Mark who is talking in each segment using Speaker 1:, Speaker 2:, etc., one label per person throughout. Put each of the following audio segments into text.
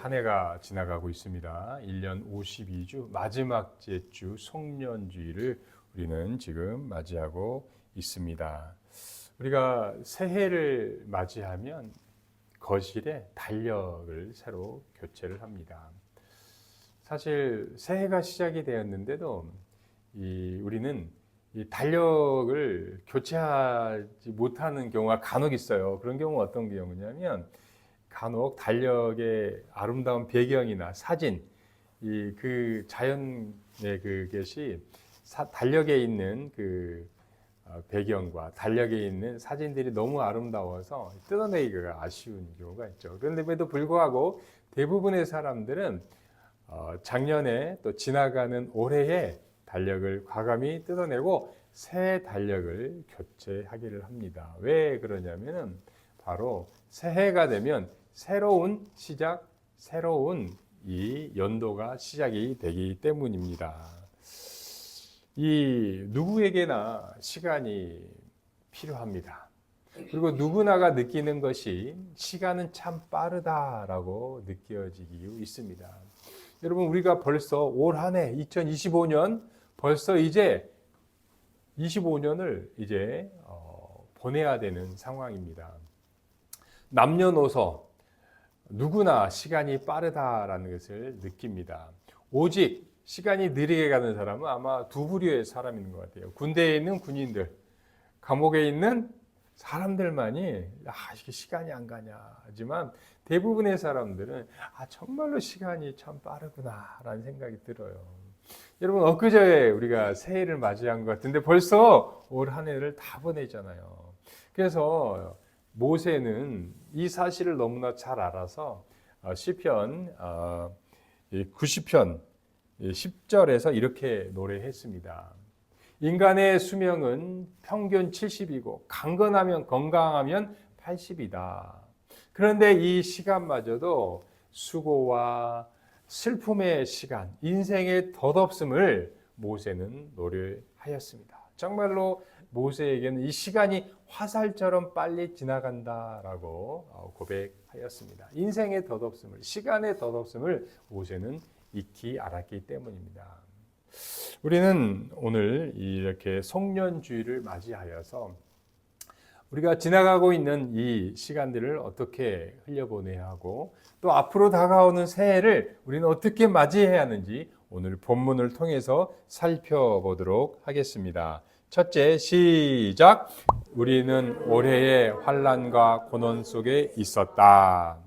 Speaker 1: 한 해가 지나가고 있습니다. 1년 52주 마지막 주 송년주일을 우리는 지금 맞이하고 있습니다. 우리가 새해를 맞이하면 거실에 달력을 새로 교체를 합니다. 사실 새해가 시작이 되었는데도 우리는 이 달력을 교체하지 못하는 경우가 간혹 있어요. 그런 경우는 어떤 경우냐면 간혹 달력의 아름다운 배경이나 사진, 그 자연의 그것이 달력에 있는 그 배경과 달력에 있는 사진들이 너무 아름다워서 뜯어내기가 아쉬운 경우가 있죠. 그런데도 불구하고 대부분의 사람들은 작년에 또 지나가는 올해의 달력을 과감히 뜯어내고 새 달력을 교체하기를 합니다. 왜 그러냐면은 바로 새해가 되면 새로운 시작, 새로운 이 연도가 시작이 되기 때문입니다. 누구에게나 시간이 필요합니다. 그리고 누구나가 느끼는 것이 시간은 참 빠르다라고 느껴지고 있습니다. 여러분, 우리가 벌써 올 한 해 2025년 벌써 이제 25년을 이제 보내야 되는 상황입니다. 남녀노소 누구나 시간이 빠르다라는 것을 느낍니다. 오직 시간이 느리게 가는 사람은 아마 두 부류의 사람인 것 같아요. 군대에 있는 군인들, 감옥에 있는 사람들만이 이게 시간이 안 가냐 하지만 대부분의 사람들은 정말로 시간이 참 빠르구나라는 생각이 들어요. 여러분, 엊그제 우리가 새해를 맞이한 것 같은데 벌써 올 한 해를 다 보내잖아요. 그래서 모세는 이 사실을 너무나 잘 알아서 시편 90편 10절에서 이렇게 노래했습니다. 인간의 수명은 평균 70이고 건강하면 80이다. 그런데 이 시간마저도 수고와 슬픔의 시간, 인생의 덧없음을 모세는 노래하였습니다. 정말로 모세에게는 이 시간이 화살처럼 빨리 지나간다라고 고백하였습니다. 인생의 덧없음을, 시간의 덧없음을 모세는 익히 알았기 때문입니다. 우리는 오늘 이렇게 송년주일을 맞이하여서 우리가 지나가고 있는 이 시간들을 어떻게 흘려보내야 하고 또 앞으로 다가오는 새해를 우리는 어떻게 맞이해야 하는지 오늘 본문을 통해서 살펴보도록 하겠습니다. 첫째, 시작. 우리는 올해의 환난과 고난 속에 있었다.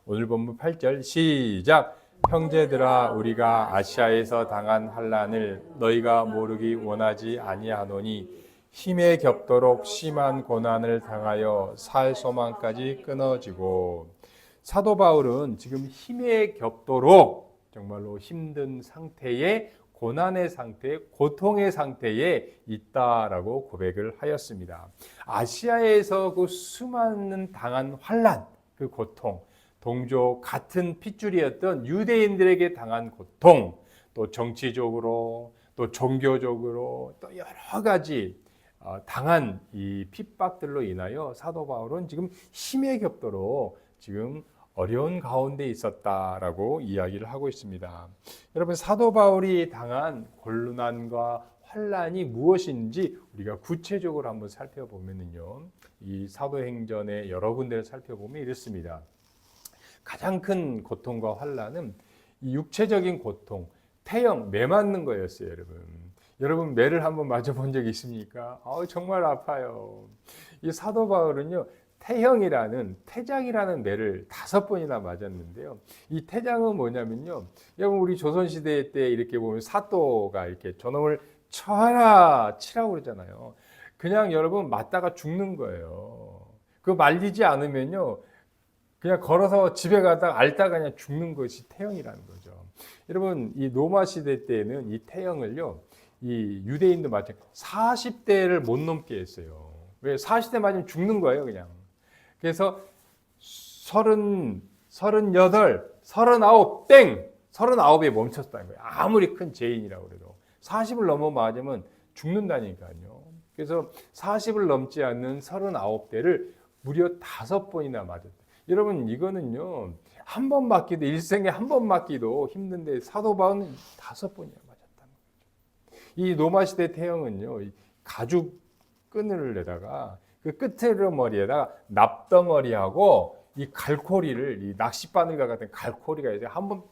Speaker 1: 오늘 본문 8절 시작. 형제들아, 우리가 아시아에서 당한 환난을 너희가 모르기 원하지 아니하노니 힘에 겹도록 심한 고난을 당하여 살 소망까지 끊어지고. 사도 바울은 지금 힘에 겹도록 정말로 힘든 상태에, 고난의 상태, 고통의 상태에 있다라고 고백을 하였습니다. 아시아에서 그 수많은 당한 환난, 그 고통, 동족 같은 핏줄이었던 유대인들에게 당한 고통, 또 정치적으로, 또 종교적으로, 또 여러 가지 당한 이 핍박들로 인하여 사도 바울은 지금 힘에 겹도록 지금 어려운 가운데 있었다라고 이야기를 하고 있습니다. 여러분, 사도 바울이 당한 곤란과 환난이 무엇인지 우리가 구체적으로 한번 살펴보면요, 이 사도행전의 여러 군데를 살펴보면 이렇습니다. 가장 큰 고통과 환난은 이 육체적인 고통, 태형, 매 맞는 거였어요, 여러분. 여러분, 매를 한번 맞아본 적 있습니까? 정말 아파요. 이 사도 바울은요, 태장이라는 매를 5번이나 맞았는데요. 이 태장은 뭐냐면요, 여러분, 우리 조선시대 때 이렇게 보면 사또가 이렇게 저놈을 쳐라 치라고 그러잖아요. 그냥 여러분 맞다가 죽는 거예요. 그거 말리지 않으면요, 그냥 걸어서 집에 가다가 앓다가 그냥 죽는 것이 태형이라는 거죠. 여러분, 이 로마 시대 때는 이 태형을요, 이 유대인도 마찬가지 40대를 못 넘게 했어요. 왜? 40대 맞으면 죽는 거예요, 그냥. 그래서 38, 39, 땡! 39에 멈췄다는 거예요. 아무리 큰 죄인이라고 그래도. 40을 넘어 맞으면 죽는다니까요. 그래서 40을 넘지 않는 39대를 무려 5번이나 맞았다. 여러분, 이거는요, 한 번 맞기도, 일생에 한 번 맞기도 힘든데 사도 바울은 5번이나 맞았다는 거죠. 이 로마 시대 태형은요, 가죽 끈을 내다가 그 끝머리에다가 납덩어리하고 이 갈고리를, 이 낚싯바늘과 같은 갈고리가 이제 한번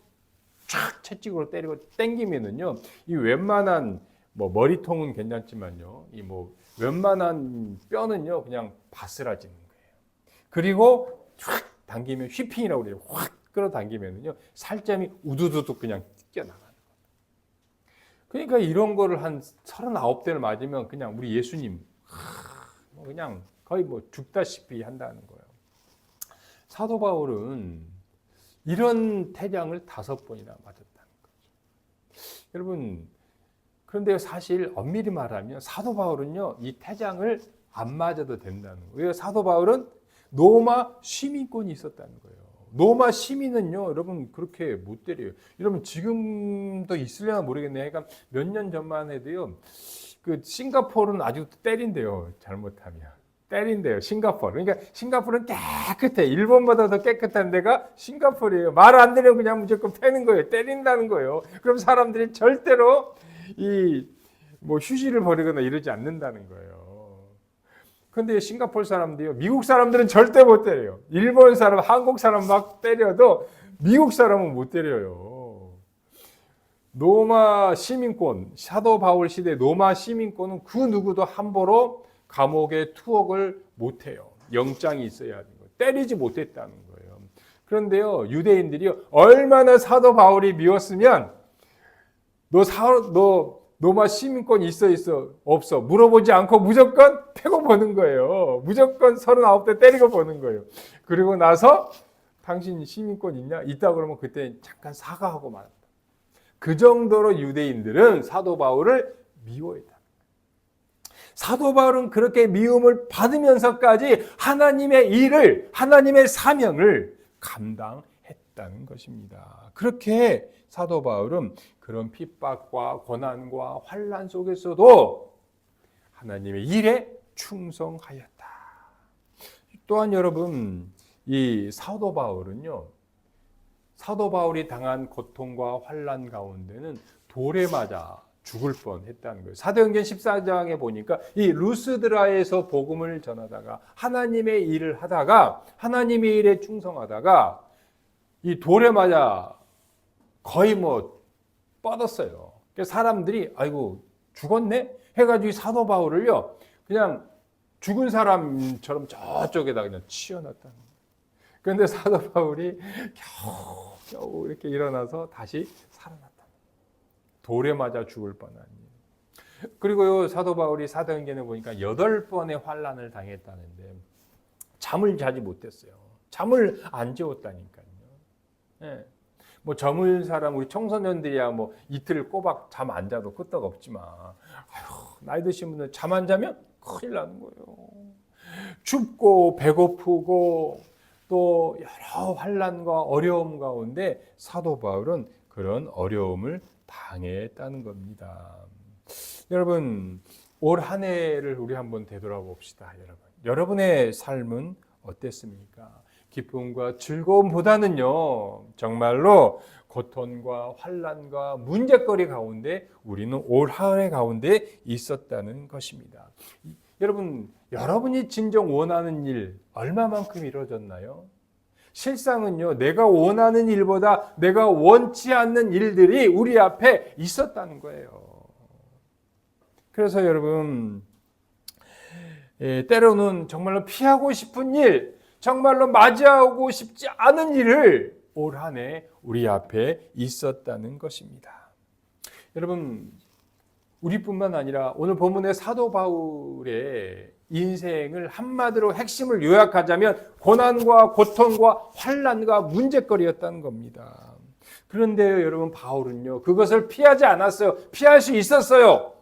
Speaker 1: 촥 채찍으로 때리고 당기면은요, 이 웬만한 뭐 머리통은 괜찮지만요, 이 뭐 웬만한 뼈는요 그냥 바스라지는 거예요. 그리고 촥 당기면 휘핑이라고 그래요. 확 끌어당기면은요 살점이 우두두둑 그냥 튀겨나가는 거예요. 그러니까 이런 거를 한 39대를 맞으면 그냥 우리 예수님 그냥 거의 뭐 죽다시피 한다는 거예요. 사도 바울은 이런 태장을 5번이나 맞았다는 거죠. 여러분, 그런데 사실 엄밀히 말하면 사도 바울은요 이 태장을 안 맞아도 된다는 거예요. 왜? 사도 바울은 로마 시민권이 있었다는 거예요. 로마 시민은요, 여러분 그렇게 못 때려요. 여러분 지금도 있으려나 모르겠네요. 그러니까 몇 년 전만 해도요, 그 싱가포르는 아직도 때린대요. 잘못하면 때린대요. 싱가포르. 그러니까 싱가포르는 깨끗해. 일본보다 더 깨끗한 데가 싱가포르예요. 말 안 들으면 그냥 무조건 패는 거예요. 때린다는 거예요. 그럼 사람들이 절대로 이 뭐 휴지를 버리거나 이러지 않는다는 거예요. 근데 싱가포르 사람들이요, 미국 사람들은 절대 못 때려요. 일본 사람, 한국 사람 막 때려도 미국 사람은 못 때려요. 로마 시민권, 사도 바울 시대 로마 시민권은 그 누구도 함부로 감옥에 투옥을 못 해요. 영장이 있어야 하는 거예요. 때리지 못했다는 거예요. 그런데요, 유대인들이요, 얼마나 사도 바울이 미웠으면 너 로마 시민권 있어 없어 물어보지 않고 무조건 패고 보는 거예요. 무조건 39대 때리고 보는 거예요. 그리고 나서 당신 시민권 있냐? 있다 그러면 그때 잠깐 사과하고 말았다. 그 정도로 유대인들은 사도 바울을 미워했다. 사도 바울은 그렇게 미움을 받으면서까지 하나님의 일을, 하나님의 사명을 감당했다는 것입니다. 그렇게 사도 바울은 그런 핍박과 고난과 환난 속에서도 하나님의 일에 충성하였다. 또한 여러분, 이 사도 바울은요, 사도 바울이 당한 고통과 환난 가운데는 돌에 맞아 죽을 뻔했다는 거예요. 사도행전 14장에 보니까 이 루스드라에서 복음을 전하다가 하나님의 일을 하다가 하나님의 일에 충성하다가 이 돌에 맞아 거의 뭐 뻗었어요. 그래서 사람들이 아이고 죽었네 해가지고 사도 바울을요 그냥 죽은 사람처럼 저쪽에다 그냥 치워놨다는 거예요. 그런데 사도 바울이 겨우 이렇게 일어나서 다시 살아났다. 돌에 맞아 죽을 뻔한 일. 그리고요 사도 바울이 사도행전에 보니까 8번의 환난을 당했다는데 잠을 자지 못했어요. 잠을 안 재웠다니까요. 네. 뭐 젊은 사람 우리 청소년들이야 뭐 이틀 꼬박 잠 안 자도 끄떡 없지만 나이 드신 분들 잠 안 자면 큰일 나는 거예요. 춥고 배고프고 또 여러 환난과 어려움 가운데 사도 바울은 그런 어려움을 당했다는 겁니다. 여러분 올 한 해를 우리 한번 되돌아봅시다. 여러분의 삶은 어땠습니까? 기쁨과 즐거움보다는요 정말로 고통과 환난과 문제거리 가운데 우리는 올 한 해 가운데 있었다는 것입니다. 여러분 여러분이 진정 원하는 일 얼마만큼 이루어졌나요? 실상은요 내가 원하는 일보다 내가 원치 않는 일들이 우리 앞에 있었다는 거예요. 그래서 여러분 때로는 정말로 피하고 싶은 일, 정말로 맞이하고 싶지 않은 일을 올 한 해 우리 앞에 있었다는 것입니다. 여러분 우리뿐만 아니라 오늘 본문의 사도 바울의 인생을 한마디로 핵심을 요약하자면 고난과 고통과 환난과 문제거리였다는 겁니다. 그런데요 여러분 바울은요 그것을 피하지 않았어요. 피할 수 있었어요.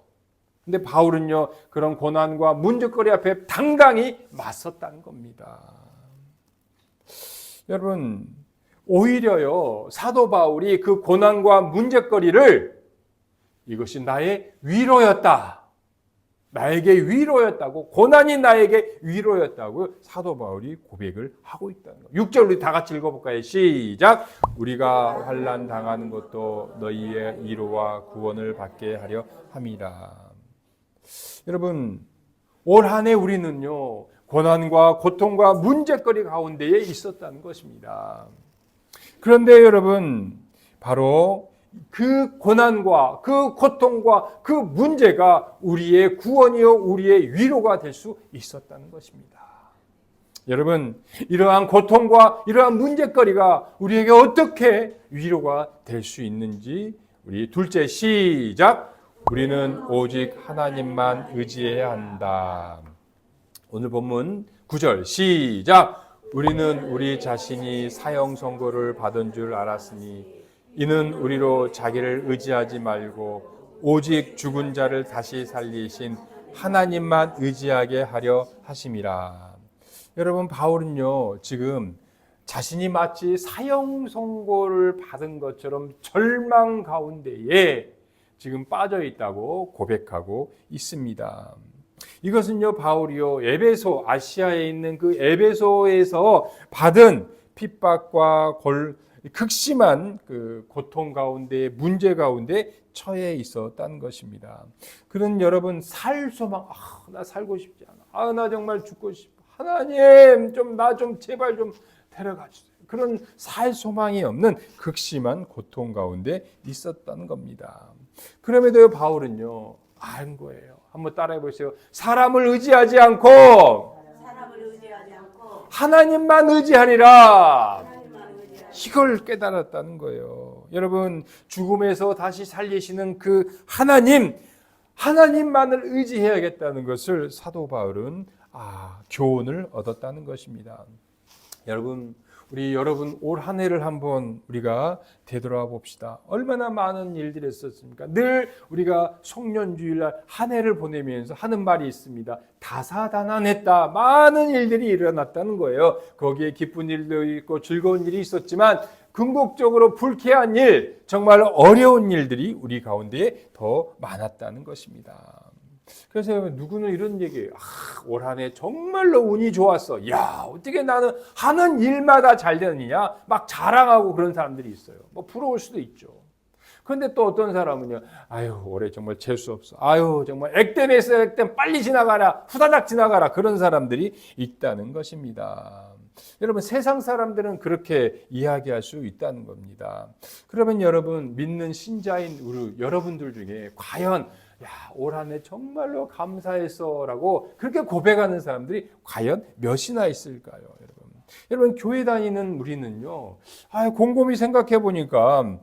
Speaker 1: 근데 바울은요 그런 고난과 문제거리 앞에 당당히 맞섰다는 겁니다. 여러분 오히려요 사도 바울이 그 고난과 문제거리를 이것이 나의 위로였다 나에게 위로였다고, 고난이 나에게 위로였다고 사도 바울이 고백을 하고 있다는 거예요. 6절 우리 다 같이 읽어볼까요? 시작. 우리가 환난 당하는 것도 너희의 위로와 구원을 받게 하려 함이라. 여러분, 올 한 해 우리는요, 고난과 고통과 문제거리 가운데에 있었다는 것입니다. 그런데 여러분, 바로 그 고난과 그 고통과 그 문제가 우리의 구원이요, 우리의 위로가 될 수 있었다는 것입니다. 여러분, 이러한 고통과 이러한 문제거리가 우리에게 어떻게 위로가 될 수 있는지 우리 둘째 시작. 우리는 오직 하나님만 의지해야 한다. 오늘 본문 9절 시작. 우리는 우리 자신이 사형 선고를 받은 줄 알았으니 이는 우리로 자기를 의지하지 말고 오직 죽은 자를 다시 살리신 하나님만 의지하게 하려 하심이라. 여러분, 바울은요, 지금 자신이 마치 사형 선고를 받은 것처럼 절망 가운데에 지금 빠져 있다고 고백하고 있습니다. 이것은요, 바울이요, 에베소, 아시아에 있는 그 에베소에서 받은 핍박과 극심한 그 고통 가운데, 문제 가운데 처해 있었다는 것입니다. 그런 여러분, 살 소망, 나 살고 싶지 않아. 나 정말 죽고 싶어. 하나님, 나 제발 좀 데려가 주세요. 그런 살 소망이 없는 극심한 고통 가운데 있었다는 겁니다. 그럼에도 바울은요, 안 거예요. 한번 따라해 보세요. 사람을 의지하지 않고 하나님만 의지하리라. 이걸 깨달았다는 거예요. 여러분, 죽음에서 다시 살리시는 그 하나님만을 의지해야겠다는 것을 사도 바울은 교훈을 얻었다는 것입니다. 여러분, 여러분 올 한 해를 한번 우리가 되돌아 봅시다. 얼마나 많은 일들이 있었습니까? 늘 우리가 송년주일날 한 해를 보내면서 하는 말이 있습니다. 다사다난했다. 많은 일들이 일어났다는 거예요. 거기에 기쁜 일도 있고 즐거운 일이 있었지만 궁극적으로 불쾌한 일, 정말 어려운 일들이 우리 가운데 더 많았다는 것입니다. 그래서 누구는 이런 얘기해요. 올 한 해 정말로 운이 좋았어. 야, 어떻게 나는 하는 일마다 잘 되느냐? 막 자랑하고 그런 사람들이 있어요. 뭐 부러울 수도 있죠. 그런데 또 어떤 사람은요. 올해 정말 재수 없어. 정말 액땜했어. 액땜 빨리 지나가라. 후다닥 지나가라. 그런 사람들이 있다는 것입니다. 여러분, 세상 사람들은 그렇게 이야기할 수 있다는 겁니다. 그러면 여러분, 믿는 신자인 우리 여러분들 중에 과연 올 한 해 정말로 감사했어라고 그렇게 고백하는 사람들이 과연 몇이나 있을까요, 여러분? 여러분, 교회 다니는 우리는요, 곰곰이 생각해 보니까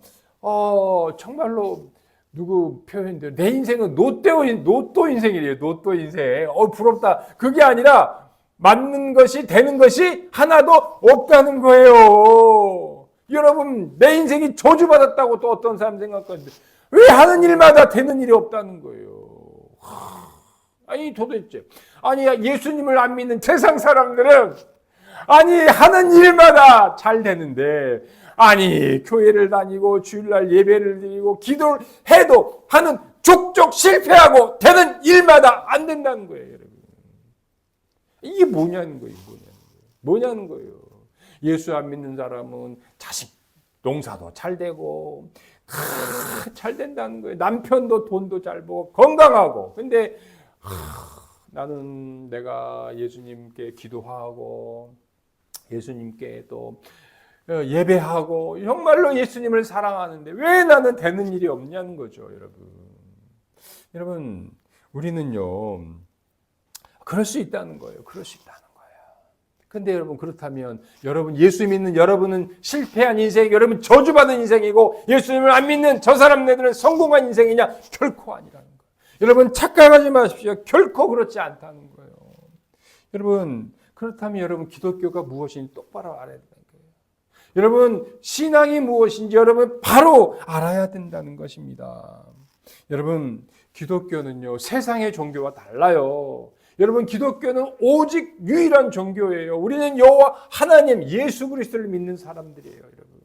Speaker 1: 정말로 누구 표현대로 내 인생은 로또 인생이래요. 로또 인생. 부럽다. 그게 아니라 맞는 것이 되는 것이 하나도 없다는 거예요. 여러분, 내 인생이 저주받았다고 또 어떤 사람 생각하는데 왜 하는 일마다 되는 일이 없다는 거예요? 도대체. 예수님을 안 믿는 세상 사람들은 하는 일마다 잘 되는데 교회를 다니고 주일날 예배를 드리고 기도를 해도 하는 족족 실패하고 되는 일마다 안 된다는 거예요, 여러분. 이게 뭐냐는 거예요. 예수 안 믿는 사람은 자식 농사도 잘 되고 잘 된다는 거예요. 남편도 돈도 잘 벌고 건강하고. 근데 나는 내가 예수님께 기도하고 예수님께 또 예배하고 정말로 예수님을 사랑하는데 왜 나는 되는 일이 없냐는 거죠, 여러분. 여러분, 우리는요, 그럴 수 있다는 거예요. 근데 여러분, 그렇다면 여러분, 예수 믿는 여러분은 실패한 인생, 여러분 저주받은 인생이고 예수님을 안 믿는 저 사람네들은 성공한 인생이냐? 결코 아니라는 거예요. 여러분, 착각하지 마십시오. 결코 그렇지 않다는 거예요. 여러분, 그렇다면 여러분, 기독교가 무엇인지 똑바로 알아야 된다는 거예요. 여러분, 신앙이 무엇인지 여러분 바로 알아야 된다는 것입니다. 여러분, 기독교는요, 세상의 종교와 달라요. 여러분, 기독교는 오직 유일한 종교예요. 우리는 여호와 하나님 예수 그리스도를 믿는 사람들이에요, 여러분.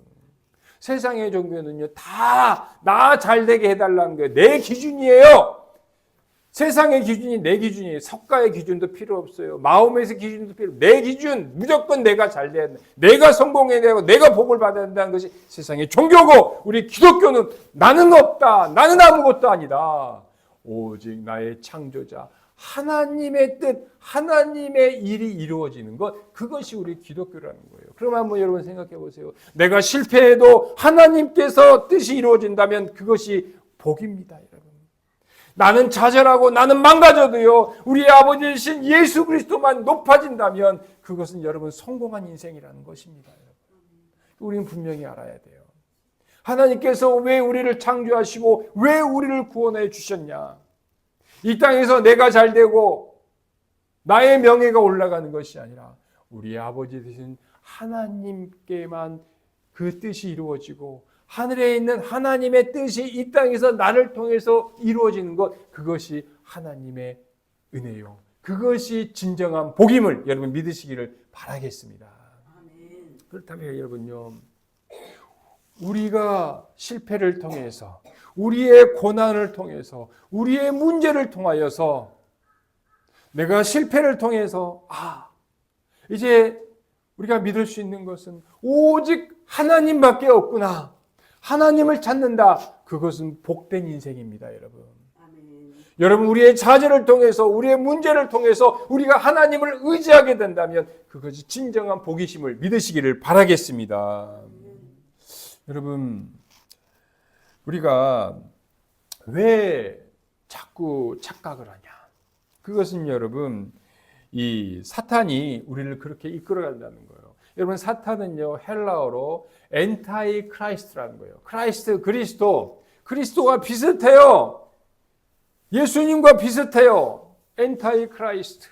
Speaker 1: 세상의 종교는요, 다 나 잘되게 해달라는 거예요. 내 기준이에요. 세상의 기준이 내 기준이에요. 석가의 기준도 필요 없어요. 마음에서 기준도 필요 없어요. 내 기준, 무조건 내가 잘 돼야 된다. 내가 성공해야 되고 내가 복을 받아야 된다는 것이 세상의 종교고, 우리 기독교는 나는 없다, 나는 아무것도 아니다. 오직 나의 창조자 하나님의 뜻, 하나님의 일이 이루어지는 것, 그것이 우리 기독교라는 거예요. 그럼 한번 여러분 생각해 보세요. 내가 실패해도 하나님께서 뜻이 이루어진다면 그것이 복입니다, 여러분. 나는 좌절하고 나는 망가져도요, 우리 아버지이신 예수 그리스도만 높아진다면 그것은 여러분 성공한 인생이라는 것입니다. 우리는 분명히 알아야 돼요. 하나님께서 왜 우리를 창조하시고 왜 우리를 구원해 주셨냐? 이 땅에서 내가 잘 되고 나의 명예가 올라가는 것이 아니라 우리 아버지 되신 하나님께만 그 뜻이 이루어지고 하늘에 있는 하나님의 뜻이 이 땅에서 나를 통해서 이루어지는 것, 그것이 하나님의 은혜요. 그것이 진정한 복임을 여러분 믿으시기를 바라겠습니다. 아멘. 그렇다면 여러분요, 우리가 실패를 통해서, 우리의 고난을 통해서, 우리의 문제를 통하여서, 내가 실패를 통해서 이제 우리가 믿을 수 있는 것은 오직 하나님밖에 없구나, 하나님을 찾는다, 그것은 복된 인생입니다, 여러분. 아멘. 여러분, 우리의 좌절을 통해서, 우리의 문제를 통해서 우리가 하나님을 의지하게 된다면 그것이 진정한 복이심을 믿으시기를 바라겠습니다. 여러분, 우리가 왜 자꾸 착각을 하냐? 그것은 여러분, 이 사탄이 우리를 그렇게 이끌어간다는 거예요. 여러분, 사탄은요, 헬라어로 엔타이 크라이스트라는 거예요. 크라이스트, 그리스도가 비슷해요. 예수님과 비슷해요. 엔타이 크라이스트.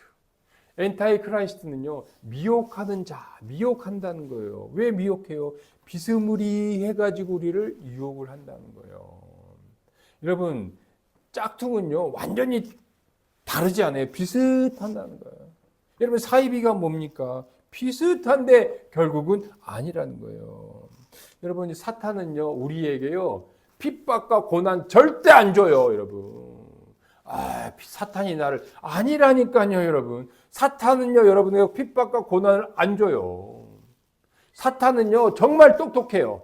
Speaker 1: 엔타이 크라이스트는요, 미혹하는 자, 미혹한다는 거예요. 왜 미혹해요? 비스무리해가지고 우리를 유혹을 한다는 거예요. 여러분, 짝퉁은요, 완전히 다르지 않아요. 비슷한다는 거예요. 여러분, 사이비가 뭡니까? 비슷한데 결국은 아니라는 거예요. 여러분, 사탄은요, 우리에게요, 핍박과 고난 절대 안 줘요, 여러분. 사탄이 나를, 아니라니까요, 여러분. 사탄은요, 여러분에게 핍박과 고난을 안 줘요. 사탄은요, 정말 똑똑해요.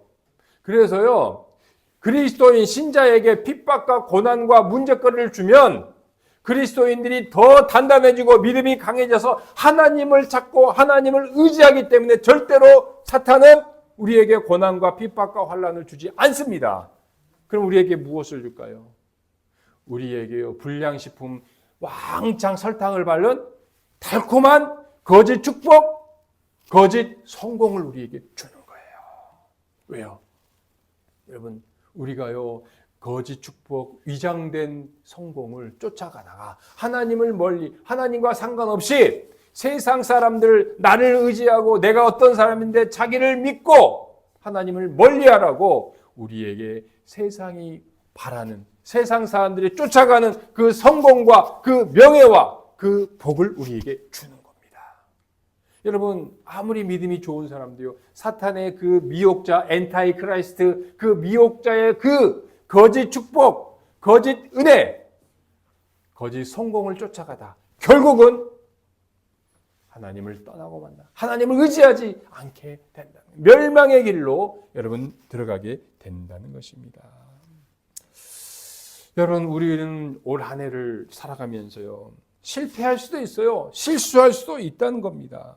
Speaker 1: 그래서요, 그리스도인 신자에게 핍박과 고난과 문제거리를 주면 그리스도인들이 더 단단해지고 믿음이 강해져서 하나님을 찾고 하나님을 의지하기 때문에 절대로 사탄은 우리에게 고난과 핍박과 환난을 주지 않습니다. 그럼 우리에게 무엇을 줄까요? 우리에게요, 불량식품 왕창 설탕을 바른 달콤한 거짓 축복, 거짓 성공을 우리에게 주는 거예요. 왜요? 여러분, 우리가요, 거짓 축복, 위장된 성공을 쫓아가다가 하나님을 멀리, 하나님과 상관없이 세상 사람들, 나를 의지하고 내가 어떤 사람인데 자기를 믿고 하나님을 멀리하라고 우리에게 세상이 바라는, 세상 사람들이 쫓아가는 그 성공과 그 명예와 그 복을 우리에게 주는 겁니다. 여러분, 아무리 믿음이 좋은 사람도요, 사탄의 그 미혹자, 엔타이 크라이스트, 그 미혹자의 그 거짓 축복, 거짓 은혜, 거짓 성공을 쫓아가다 결국은 하나님을 떠나고 만나, 하나님을 의지하지 않게 된다. 멸망의 길로 여러분 들어가게 된다는 것입니다. 여러분, 우리는 올 한 해를 살아가면서요, 실패할 수도 있어요. 실수할 수도 있다는 겁니다.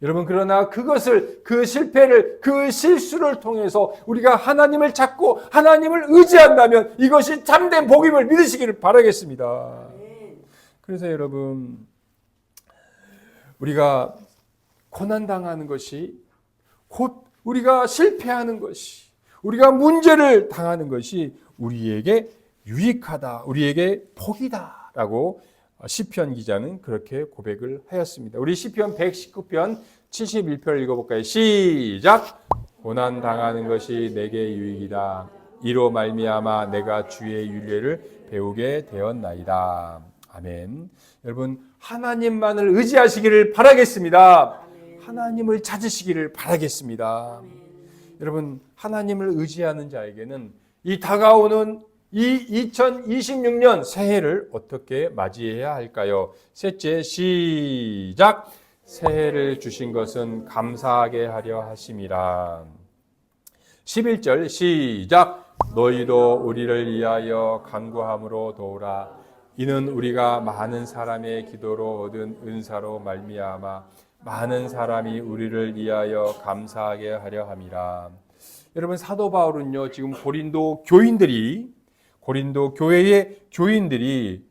Speaker 1: 여러분, 그러나 그것을, 그 실패를, 그 실수를 통해서 우리가 하나님을 찾고 하나님을 의지한다면 이것이 참된 복임을 믿으시기를 바라겠습니다. 그래서 여러분, 우리가 고난당하는 것이, 곧 우리가 실패하는 것이, 우리가 문제를 당하는 것이 우리에게 유익하다, 우리에게 복이다 라고 시편 기자는 그렇게 고백을 하였습니다. 우리 시편 119편 71편을 읽어볼까요? 시작! 고난당하는 것이 내게 유익이다. 이로 말미암아 내가 주의 윤례를 배우게 되었나이다. 아멘. 여러분, 하나님만을 의지하시기를 바라겠습니다. 하나님을 찾으시기를 바라겠습니다. 여러분, 하나님을 의지하는 자에게는 이 다가오는 이 2026년 새해를 어떻게 맞이해야 할까요? 셋째, 시작. 새해를 주신 것은 감사하게 하려 하심이라. 11절 시작. 너희도 우리를 위하여 간구함으로 도우라. 이는 우리가 많은 사람의 기도로 얻은 은사로 말미암아 많은 사람이 우리를 위하여 감사하게 하려 함이라. 여러분, 사도 바울은요, 지금 고린도 교회의 교인들이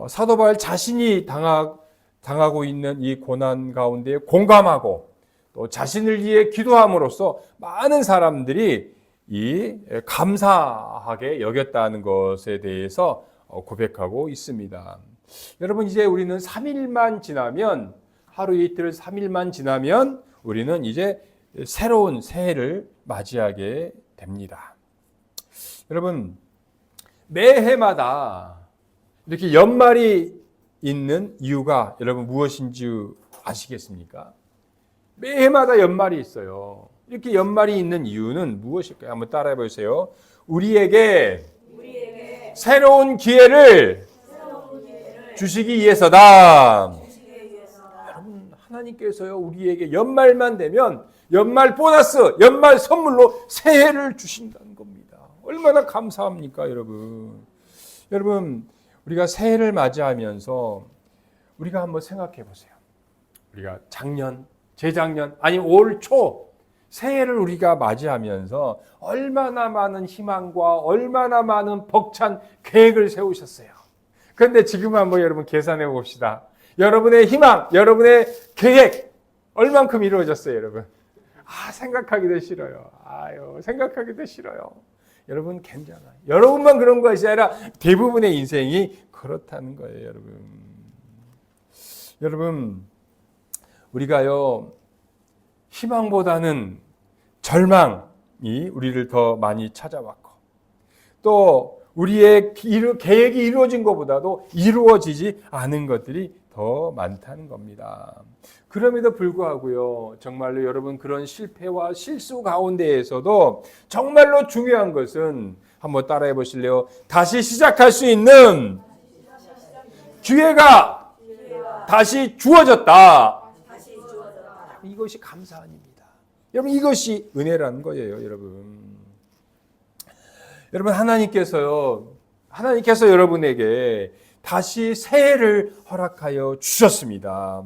Speaker 1: 사도 바울 자신이 당하고 있는 이 고난 가운데 공감하고 또 자신을 위해 기도함으로써 많은 사람들이 이 감사하게 여겼다는 것에 대해서 고백하고 있습니다. 여러분, 이제 우리는 3일만 지나면, 하루 이틀 3일만 지나면 우리는 이제 새로운 새해를 맞이하게 됩니다. 여러분, 매해마다 이렇게 연말이 있는 이유가 여러분 무엇인지 아시겠습니까? 매해마다 연말이 있어요. 이렇게 연말이 있는 이유는 무엇일까요? 한번 따라해 보세요. 우리에게 새로운 기회를 주시기 위해서다. 여러분, 하나님께서요, 우리에게 연말만 되면 연말 보너스, 연말 선물로 새해를 주신다는 겁니다. 얼마나 감사합니까, 여러분? 여러분, 우리가 새해를 맞이하면서 우리가 한번 생각해 보세요. 우리가 작년, 재작년, 아니 올 초 새해를 우리가 맞이하면서 얼마나 많은 희망과 얼마나 많은 벅찬 계획을 세우셨어요. 그런데 지금 한번 여러분 계산해 봅시다. 여러분의 희망, 여러분의 계획 얼만큼 이루어졌어요, 여러분? 생각하기도 싫어요. 생각하기도 싫어요. 여러분, 괜찮아요. 여러분만 그런 것이 아니라 대부분의 인생이 그렇다는 거예요, 여러분. 여러분, 우리가요, 희망보다는 절망이 우리를 더 많이 찾아왔고, 또 우리의 계획이 이루어진 것보다도 이루어지지 않은 것들이 더 많다는 겁니다. 그럼에도 불구하고요, 정말로 여러분 그런 실패와 실수 가운데에서도 정말로 중요한 것은 한번 따라해 보실래요? 다시 시작할 수 있는 기회가 다시 주어졌다. 이것이 감사함입니다. 여러분, 이것이 은혜라는 거예요, 여러분. 여러분, 하나님께서 여러분에게 다시 새해를 허락하여 주셨습니다.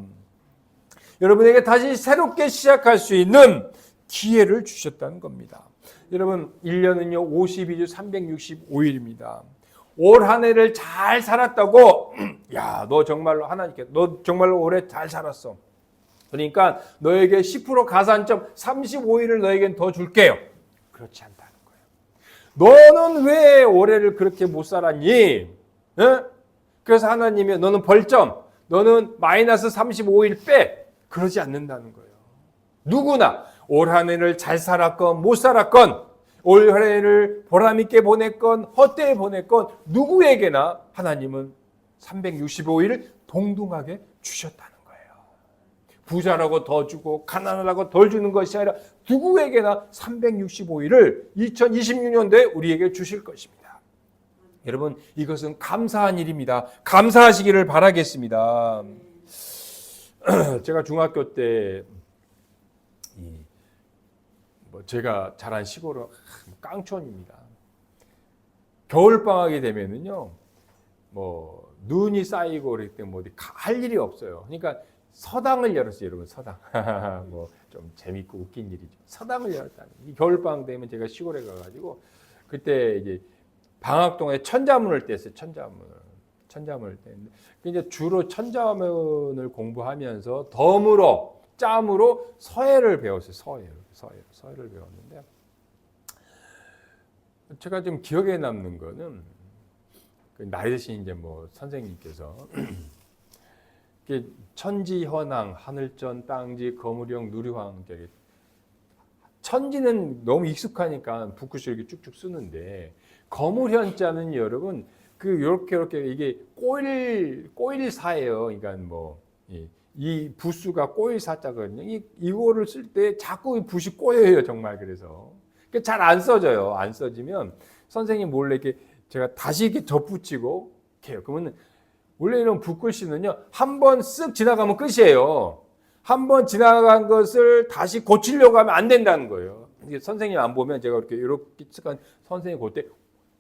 Speaker 1: 여러분에게 다시 새롭게 시작할 수 있는 기회를 주셨다는 겁니다. 여러분, 1년은요 52주 365일입니다. 올 한 해를 잘 살았다고 야, 너 정말로 올해 잘 살았어. 그러니까 너에게 10% 가산점 35일을 너에겐 더 줄게요. 그렇지 않다는 거예요. 너는 왜 올해를 그렇게 못 살았니? 에? 그래서 하나님이 너는 벌점, 너는 마이너스 35일 빼. 그러지 않는다는 거예요. 누구나 올 한 해를 잘 살았건 못 살았건, 올 한 해를 보람있게 보냈건 헛되이 보냈건 누구에게나 하나님은 365일을 동등하게 주셨다는 거예요. 부자라고 더 주고 가난하라고 덜 주는 것이 아니라 누구에게나 365일을 2026년도에 우리에게 주실 것입니다. 여러분, 이것은 감사한 일입니다. 감사하시기를 바라겠습니다. 제가 중학교 때 제가 자란 시골은 깡촌입니다. 겨울방학이 되면은요, 눈이 쌓이고 그럴 때 어디 할 일이 없어요. 그러니까 서당을 열었어요, 여러분. 서당. 좀 재밌고 웃긴 일이죠. 서당을 열었다는. 이 겨울방학 되면 제가 시골에 가가지고 그때 이제 방학동에 천자문을 뗐어요. 천자문을 뗐는데 이제 주로 천자문을 공부하면서 짬으로 서예를 배웠어요. 서예를 배웠는데 제가 좀 기억에 남는 거는 나이 드신 이제 선생님께서 천지현황, 하늘전, 땅지, 거무령, 누리황. 천지는 너무 익숙하니까 붓글씨 이렇게 쭉쭉 쓰는데, 거무현자는 여러분 요렇게 이게 꼬일사예요. 그러니까 이 부수가 꼬일사자거든요. 이거를 쓸 때 자꾸 붓이 꼬여요, 정말. 그래서 잘 안 써져요. 안 써지면 선생님 몰래 이렇게 제가 다시 이렇게 덧붙이고 이렇게 해요. 그러면 원래 이런 붓글씨는요, 한 번 쓱 지나가면 끝이에요. 한 번 지나간 것을 다시 고치려고 하면 안 된다는 거예요. 이게 선생님 안 보면 제가 이렇게 쓱한 선생님 볼 때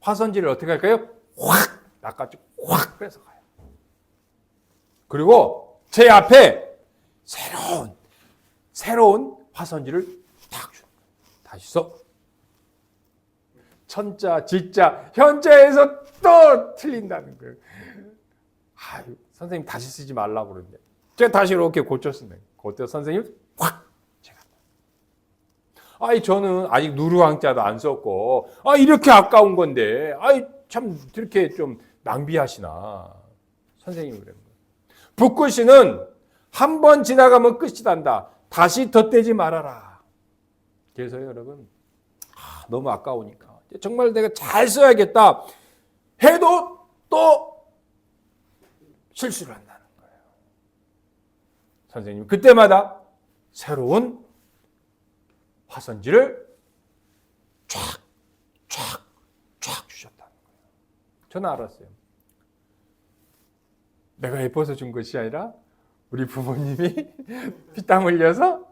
Speaker 1: 화선지를 어떻게 할까요? 확 낚아주고 확 빼서 가요. 그리고 제 앞에 새로운 화선지를 탁 줘. 다시 써. 천자, 지자, 현자에서 또 틀린다는 거예요. 선생님 다시 쓰지 말라고 그러는데 제가 다시 이렇게 고쳤습니다. 그때 선생님 확 제가 저는 아직 누르왕자도 안 썼고 이렇게 아까운 건데 참 이렇게 좀 낭비하시나 선생님이 그런 거예요. 붓글씨는 한 번 지나가면 끝이단다. 다시 덧대지 말아라. 그래서 여러분 너무 아까우니까 정말 내가 잘 써야겠다 해도 또 실수를 한다는 거예요. 선생님이 그때마다 새로운 화선지를 쫙 주셨다는 거예요. 저는 알았어요. 내가 예뻐서 준 것이 아니라 우리 부모님이 피땀 흘려서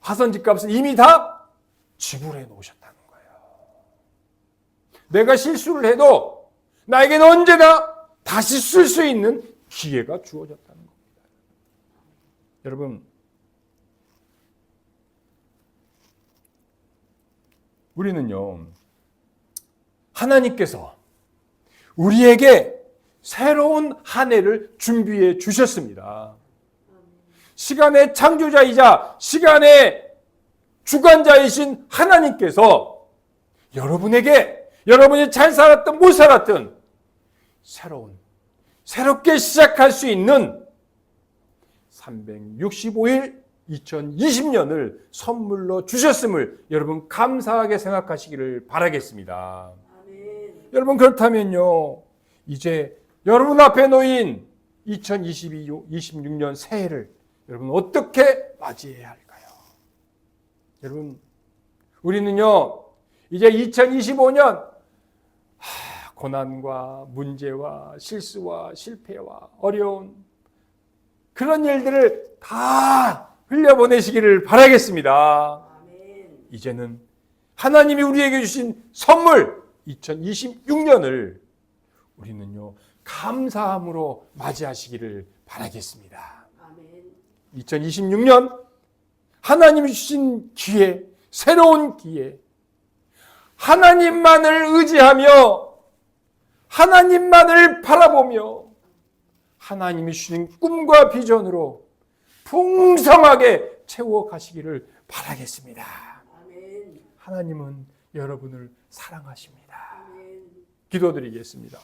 Speaker 1: 화선지 값을 이미 다 지불해 놓으셨다는 거예요. 내가 실수를 해도 나에게는 언제나 다시 쓸 수 있는 기회가 주어졌다는 겁니다. 여러분, 우리는요, 하나님께서 우리에게 새로운 한 해를 준비해 주셨습니다. 시간의 창조자이자 시간의 주관자이신 하나님께서 여러분에게 여러분이 잘 살았든 못 살았든 새롭게 시작할 수 있는 365일 2020년을 선물로 주셨음을 여러분 감사하게 생각하시기를 바라겠습니다. 아멘. 여러분 그렇다면요, 이제 여러분 앞에 놓인 2026년 새해를 여러분 어떻게 맞이해야 할까요? 여러분, 우리는요 이제 2025년 고난과 문제와 실수와 실패와 어려운 그런 일들을 다 흘려보내시기를 바라겠습니다. 아멘. 이제는 하나님이 우리에게 주신 선물 2026년을 우리는요 감사함으로 맞이하시기를 바라겠습니다. 아멘. 2026년 하나님이 주신 기회, 새로운 기회, 하나님만을 의지하며 하나님만을 바라보며 하나님이 주신 꿈과 비전으로 풍성하게 채워가시기를 바라겠습니다. 아멘. 하나님은 여러분을 사랑하십니다. 아멘. 기도드리겠습니다.